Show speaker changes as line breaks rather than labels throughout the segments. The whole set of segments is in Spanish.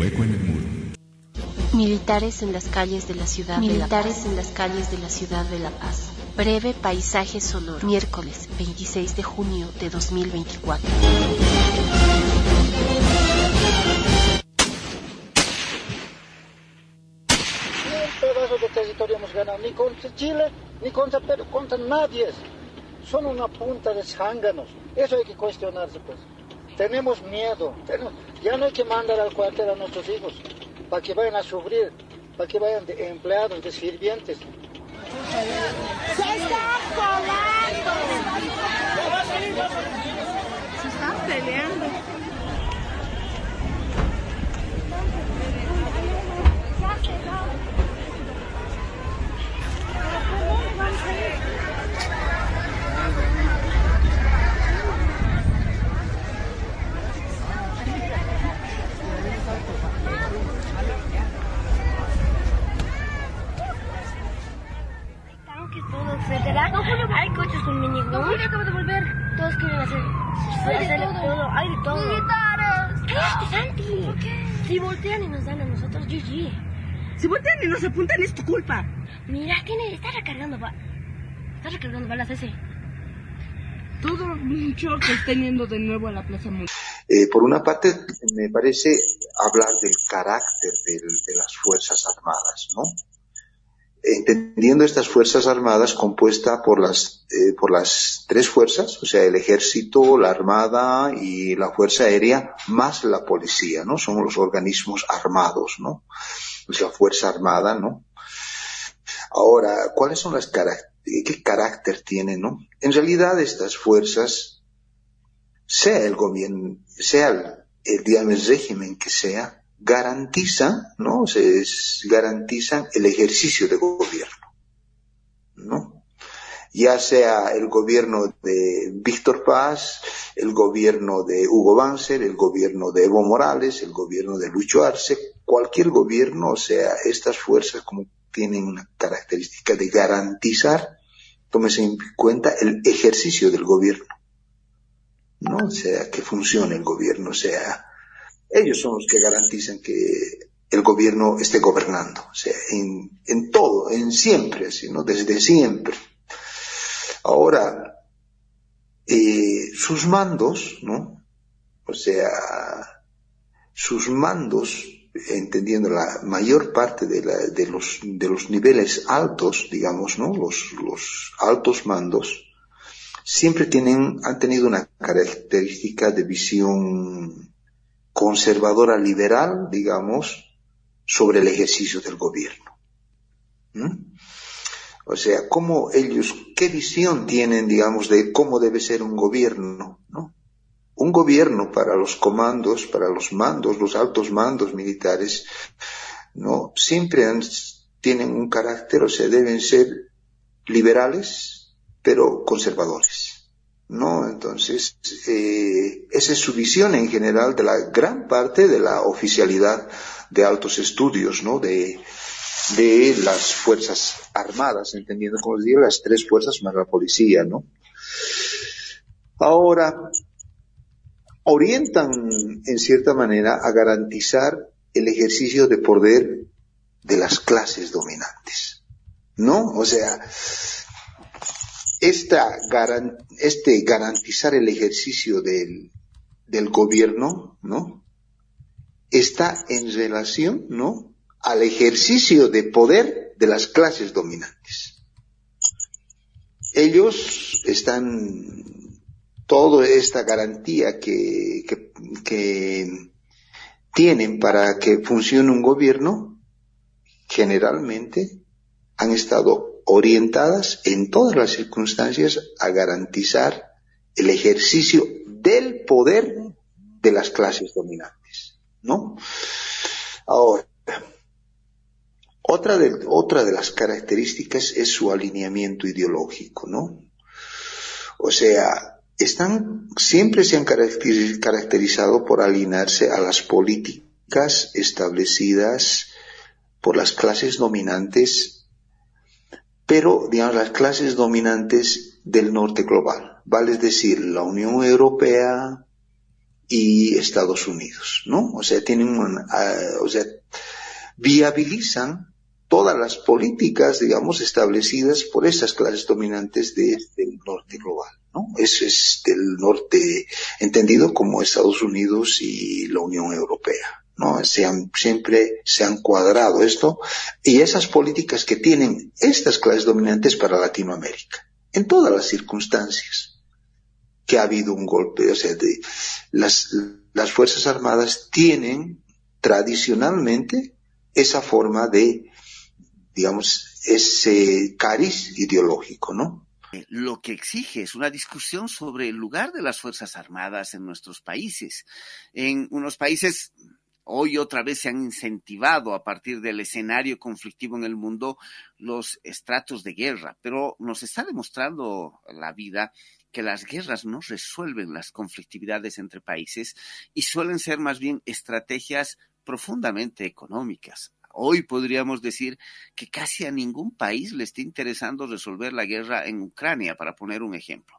hueco en el muro.
Militares en las calles de la ciudad de La Paz. Militares en las calles de la ciudad de La Paz. Breve paisaje sonoro. Miércoles 26 de junio de 2024.
Pedazo de territorio hemos ganado, ni contra Chile, ni contra Perú, contra nadie. Son una punta de zánganos. Eso hay que cuestionarse, pues. Tenemos miedo. Ya no hay que mandar al cuartel a nuestros hijos para que vayan a sufrir, para que vayan de empleados, de sirvientes.
¡Se están colando! Se están peleando.
Hay coches con minibús.
No, Julio acaba de volver.
Todos quieren hacer todo. Hay de todo.
¡Militares!
¡Cállate, Santi!
¿Por qué?
Si voltean y nos dan a nosotros, GG.
Si voltean y nos apuntan es tu culpa.
Mira, está recargando balas ese.
Todo un shock que estén yendo de nuevo a la Plaza Mundial.
Por una parte, me parece hablar del carácter de las Fuerzas Armadas, ¿no? Entendiendo estas Fuerzas Armadas compuesta por las tres fuerzas, o sea, el Ejército, la Armada y la Fuerza Aérea, más la Policía, ¿no? Son los organismos armados, ¿no? Es la Fuerza Armada, ¿no? Ahora, ¿cuáles son qué carácter tienen, no? En realidad, estas fuerzas, sea el gobierno, sea el régimen que sea, garantizan, ¿no? Garantizan el ejercicio de gobierno, ¿no? Ya sea el gobierno de Víctor Paz, el gobierno de Hugo Banzer, el gobierno de Evo Morales, el gobierno de Lucho Arce, cualquier gobierno, o sea, estas fuerzas como tienen una característica de garantizar, tómese en cuenta, el ejercicio del gobierno, ¿no? O sea, que funcione el gobierno, o sea, ellos son los que garantizan que el gobierno esté gobernando, o sea, en todo, en siempre, así, ¿no? Desde siempre. Ahora, sus mandos, ¿no? O sea, sus mandos, entendiendo la mayor parte de los niveles altos, digamos, ¿no? Los altos mandos, siempre han tenido una característica de visión conservadora liberal, digamos, sobre el ejercicio del gobierno. O sea, qué visión tienen, digamos, de cómo debe ser un gobierno, ¿no? Un gobierno para los comandos, para los mandos, los altos mandos militares, ¿no? Siempre tienen un carácter, o sea, deben ser liberales, pero conservadores, ¿no? Entonces, esa es su visión en general de la gran parte de la oficialidad de altos estudios, ¿no? De las Fuerzas Armadas, entendiendo, como les digo, las tres fuerzas más la policía, ¿no? Ahora, orientan en cierta manera a garantizar el ejercicio de poder de las clases dominantes, ¿no? O sea, garantizar el ejercicio del gobierno, ¿no? Está en relación, ¿no?, al ejercicio de poder de las clases dominantes. Ellos toda esta garantía que tienen para que funcione un gobierno, generalmente han estado orientadas en todas las circunstancias a garantizar el ejercicio del poder de las clases dominantes, ¿no? Ahora, otra de las características es su alineamiento ideológico, ¿no? O sea, siempre se han caracterizado por alinearse a las políticas establecidas por las clases dominantes, pero, digamos, las clases dominantes del norte global, vale decir, la Unión Europea y Estados Unidos, ¿no? O sea, viabilizan todas las políticas, digamos, establecidas por esas clases dominantes del norte global, ¿no? Eso es del norte entendido como Estados Unidos y la Unión Europea, ¿no? Siempre se han cuadrado esto, y esas políticas que tienen estas clases dominantes para Latinoamérica, en todas las circunstancias que ha habido un golpe, o sea, las Fuerzas Armadas tienen tradicionalmente esa forma de, digamos, ese cariz ideológico, ¿no?
Lo que exige es una discusión sobre el lugar de las Fuerzas Armadas en nuestros países. En unos países hoy otra vez se han incentivado a partir del escenario conflictivo en el mundo los estratos de guerra, pero nos está demostrando la vida que las guerras no resuelven las conflictividades entre países y suelen ser más bien estrategias profundamente económicas. Hoy podríamos decir que casi a ningún país le está interesando resolver la guerra en Ucrania, para poner un ejemplo,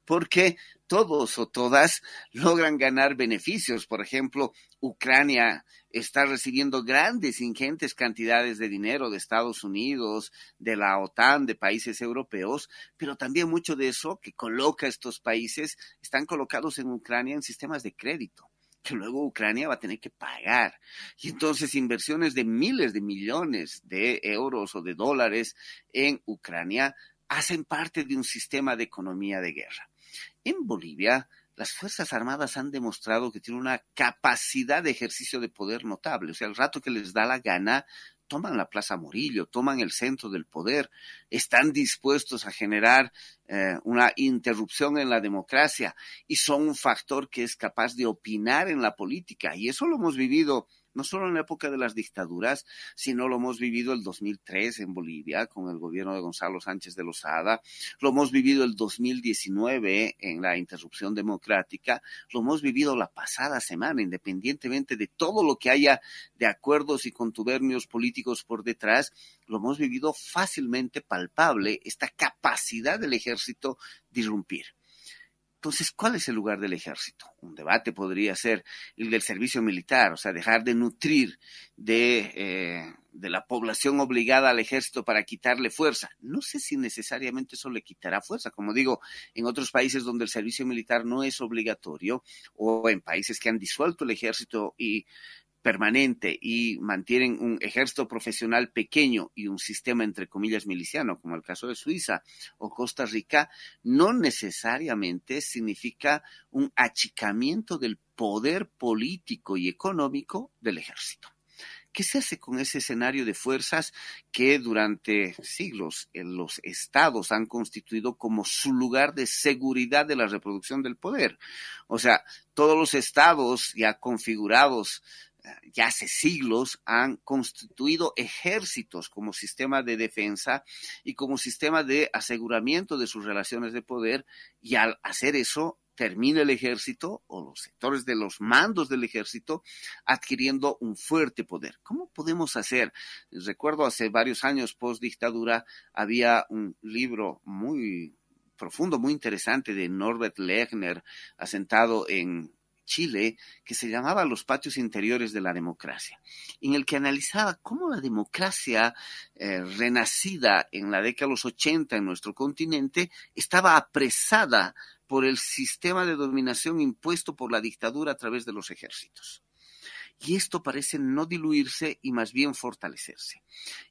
porque todos o todas logran ganar beneficios. Por ejemplo, Ucrania está recibiendo grandes, ingentes cantidades de dinero de Estados Unidos, de la OTAN, de países europeos, pero también mucho de eso que coloca a estos países están colocados en Ucrania en sistemas de crédito, que luego Ucrania va a tener que pagar. Y entonces inversiones de miles de millones de euros o de dólares en Ucrania hacen parte de un sistema de economía de guerra. En Bolivia, las Fuerzas Armadas han demostrado que tienen una capacidad de ejercicio de poder notable. O sea, al rato que les da la gana, toman la Plaza Morillo, toman el centro del poder, están dispuestos a generar una interrupción en la democracia y son un factor que es capaz de opinar en la política. Y eso lo hemos vivido no solo en la época de las dictaduras, sino lo hemos vivido el 2003 en Bolivia con el gobierno de Gonzalo Sánchez de Lozada, lo hemos vivido el 2019 en la interrupción democrática, lo hemos vivido la pasada semana, independientemente de todo lo que haya de acuerdos y contubernios políticos por detrás, lo hemos vivido fácilmente palpable, esta capacidad del ejército de irrumpir. Entonces, ¿cuál es el lugar del ejército? Un debate podría ser el del servicio militar, o sea, dejar de nutrir de la población obligada al ejército para quitarle fuerza. No sé si necesariamente eso le quitará fuerza. Como digo, en otros países donde el servicio militar no es obligatorio, o en países que han disuelto el ejército y permanente y mantienen un ejército profesional pequeño y un sistema entre comillas miliciano, como el caso de Suiza o Costa Rica, no necesariamente significa un achicamiento del poder político y económico del ejército. ¿Qué se hace con ese escenario de fuerzas que durante siglos los estados han constituido como su lugar de seguridad de la reproducción del poder? O sea, todos los estados ya configurados ya hace siglos han constituido ejércitos como sistema de defensa y como sistema de aseguramiento de sus relaciones de poder, y al hacer eso termina el ejército o los sectores de los mandos del ejército adquiriendo un fuerte poder. ¿Cómo podemos hacer? Recuerdo hace varios años post dictadura había un libro muy profundo, muy interesante de Norbert Lechner, asentado en Chile, que se llamaba Los patios interiores de la democracia, en el que analizaba cómo la democracia renacida en la década de los 80 en nuestro continente estaba apresada por el sistema de dominación impuesto por la dictadura a través de los ejércitos. Y esto parece no diluirse y más bien fortalecerse.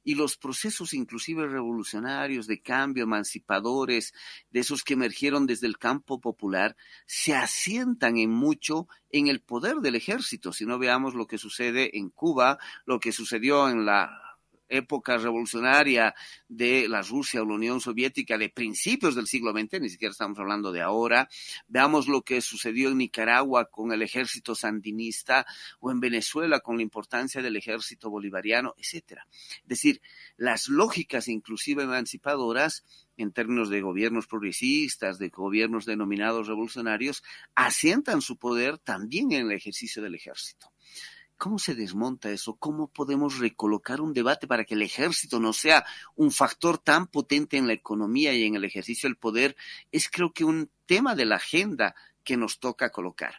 Y los procesos inclusive revolucionarios de cambio, emancipadores, de esos que emergieron desde el campo popular, se asientan en mucho en el poder del ejército. Si no, veamos lo que sucede en Cuba, lo que sucedió en la época revolucionaria de la Rusia o la Unión Soviética de principios del siglo XX, ni siquiera estamos hablando de ahora. Veamos lo que sucedió en Nicaragua con el ejército sandinista o en Venezuela con la importancia del ejército bolivariano, etcétera. Es decir, las lógicas inclusive emancipadoras en términos de gobiernos progresistas, de gobiernos denominados revolucionarios, asientan su poder también en el ejercicio del ejército. ¿Cómo se desmonta eso? ¿Cómo podemos recolocar un debate para que el ejército no sea un factor tan potente en la economía y en el ejercicio del poder? Es creo que un tema de la agenda que nos toca colocar.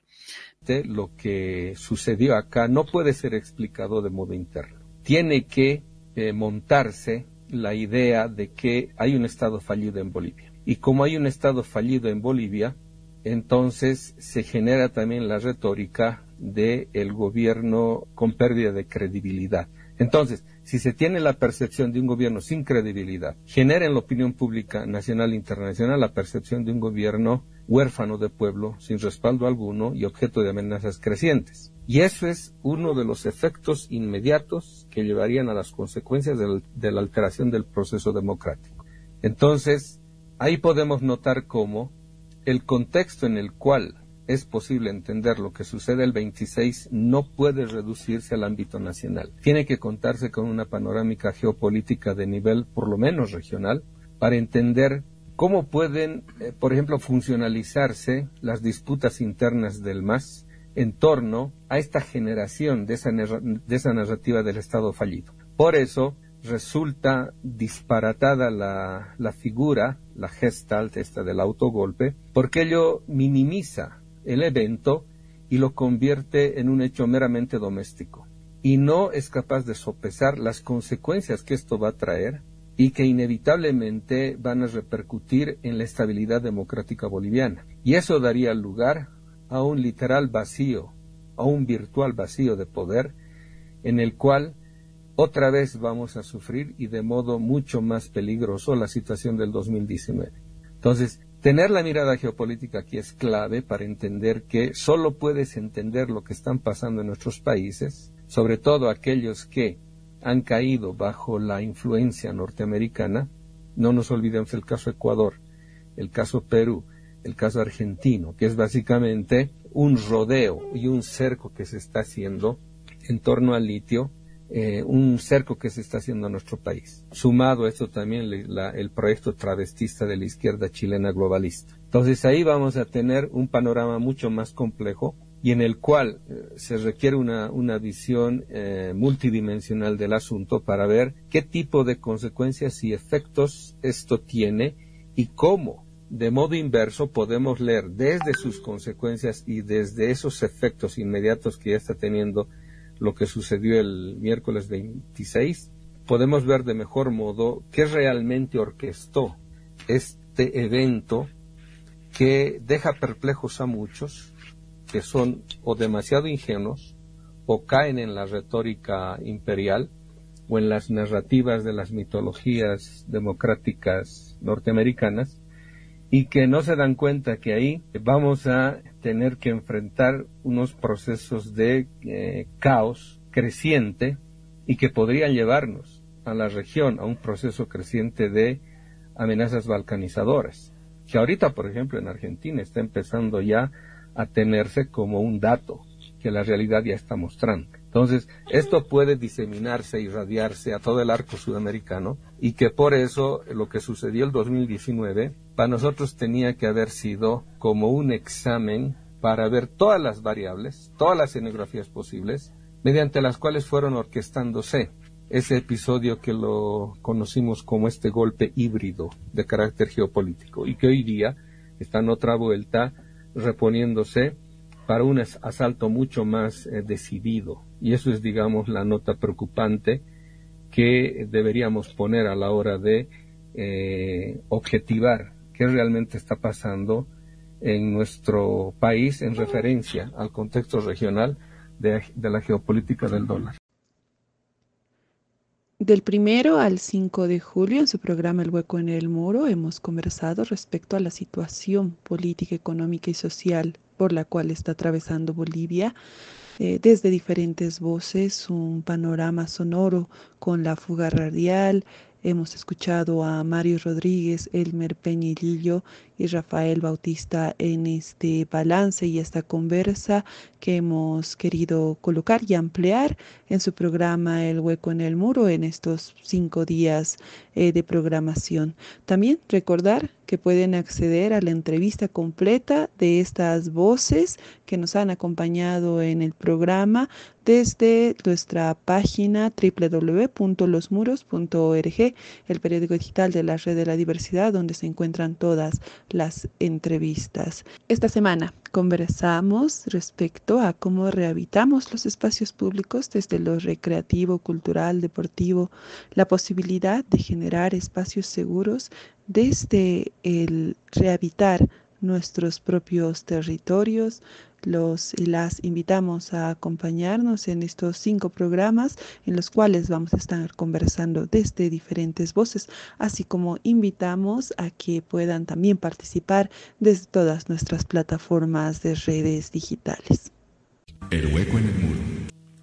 Lo que sucedió acá no puede ser explicado de modo interno. Tiene que montarse la idea de que hay un Estado fallido en Bolivia. Y como hay un Estado fallido en Bolivia, entonces se genera también la retórica del gobierno con pérdida de credibilidad. Entonces, si se tiene la percepción de un gobierno sin credibilidad, genera en la opinión pública nacional e internacional la percepción de un gobierno huérfano de pueblo, sin respaldo alguno y objeto de amenazas crecientes. Y eso es uno de los efectos inmediatos que llevarían a las consecuencias de la alteración del proceso democrático. Entonces, ahí podemos notar cómo el contexto en el cual es posible entender lo que sucede el 26 no puede reducirse al ámbito nacional. Tiene que contarse con una panorámica geopolítica de nivel por lo menos regional para entender cómo pueden, por ejemplo, funcionalizarse las disputas internas del MAS en torno a esta generación de esa narrativa del Estado fallido. Por eso resulta disparatada la figura, la gestalt esta del autogolpe, porque ello minimiza el evento y lo convierte en un hecho meramente doméstico y no es capaz de sopesar las consecuencias que esto va a traer y que inevitablemente van a repercutir en la estabilidad democrática boliviana. Y eso daría lugar a un literal vacío, a un virtual vacío de poder en el cual otra vez vamos a sufrir y de modo mucho más peligroso la situación del 2019. Entonces, tener la mirada geopolítica aquí es clave para entender que solo puedes entender lo que están pasando en nuestros países, sobre todo aquellos que han caído bajo la influencia norteamericana. No nos olvidemos el caso Ecuador, el caso Perú, el caso argentino, que es básicamente un rodeo y un cerco que se está haciendo en torno al litio, un cerco que se está haciendo a nuestro país. Sumado a esto también el proyecto travestista de la izquierda chilena globalista. Entonces ahí vamos a tener un panorama mucho más complejo y en el cual se requiere una visión multidimensional del asunto para ver qué tipo de consecuencias y efectos esto tiene y cómo de modo inverso podemos leer desde sus consecuencias y desde esos efectos inmediatos que ya está teniendo lo que sucedió el miércoles 26, podemos ver de mejor modo qué realmente orquestó este evento que deja perplejos a muchos que son o demasiado ingenuos o caen en la retórica imperial o en las narrativas de las mitologías democráticas norteamericanas y que no se dan cuenta que ahí vamos a tener que enfrentar unos procesos de caos creciente y que podrían llevarnos a la región a un proceso creciente de amenazas balcanizadoras, que ahorita, por ejemplo, en Argentina está empezando ya a tenerse como un dato que la realidad ya está mostrando. Entonces, esto puede diseminarse y irradiarse a todo el arco sudamericano y que por eso lo que sucedió el 2019 para nosotros tenía que haber sido como un examen para ver todas las variables, todas las escenografías posibles, mediante las cuales fueron orquestándose ese episodio que lo conocimos como este golpe híbrido de carácter geopolítico y que hoy día está en otra vuelta reponiéndose para un asalto mucho más decidido. Y eso es, digamos, la nota preocupante que deberíamos poner a la hora de objetivar qué realmente está pasando en nuestro país en referencia al contexto regional de la geopolítica del dólar.
Del 1 al 5 de julio, en su programa El Hueco en el Muro, hemos conversado respecto a la situación política, económica y social por la cual está atravesando Bolivia, desde diferentes voces, un panorama sonoro con la fuga radial. Hemos escuchado a Mario Rodríguez, Elmer Peñilillo y Rafael Bautista en este balance y esta conversa que hemos querido colocar y ampliar en su programa El Hueco en el Muro en estos 5 días de programación. También recordar que pueden acceder a la entrevista completa de estas voces que nos han acompañado en el programa desde nuestra página www.losmuros.org, el periódico digital de la Red de la Diversidad, donde se encuentran todas las entrevistas. Esta semana Conversamos respecto a cómo rehabilitamos los espacios públicos desde lo recreativo, cultural, deportivo, la posibilidad de generar espacios seguros desde el rehabilitar nuestros propios territorios. Los y las invitamos a acompañarnos en estos 5 programas en los cuales vamos a estar conversando desde diferentes voces, así como invitamos a que puedan también participar desde todas nuestras plataformas de redes digitales.
El hueco en el muro.